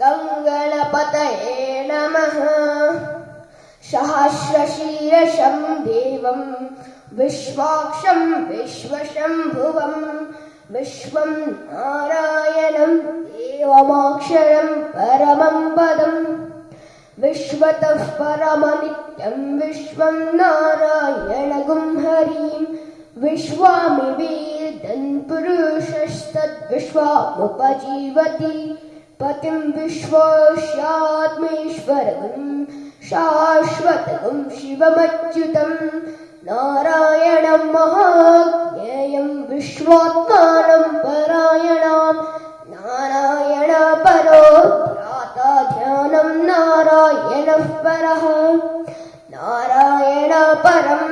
गङ्गणपतये नमः। सहस्रशीर्षं देवं विश्वाक्षं विश्वशम्भुवं विश्वं नारायणं देवमक्षरं परमं पदम् विश्वतः परमनित्यं विश्वं नारायणगुं हरिं विश्वामिवेदन् पुरुषस्तद्विश्वामुपजीवति पतिं विश्वस्यात्मेश्वरगुं शाश्वतगुं शिवमच्युतं नारायणं महाज्ञेयं विश्वात्मानं परायणां नारायण परो ध्याता ध्यानं नारायणः परः नारायण परं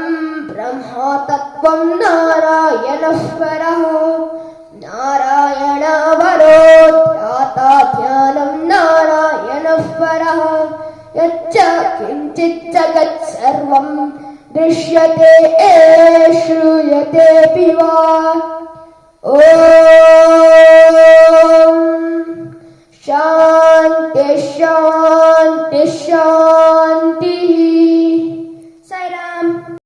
ब्रह्मा तत्त्वं नारायणः परः नारायण परो ध्याता ध्यानं नारायणः परः यच्च किञ्चित् जगत् सर्वं दृश्यते श्रूयतेऽपि वा ॐ शान्ति शान्ति।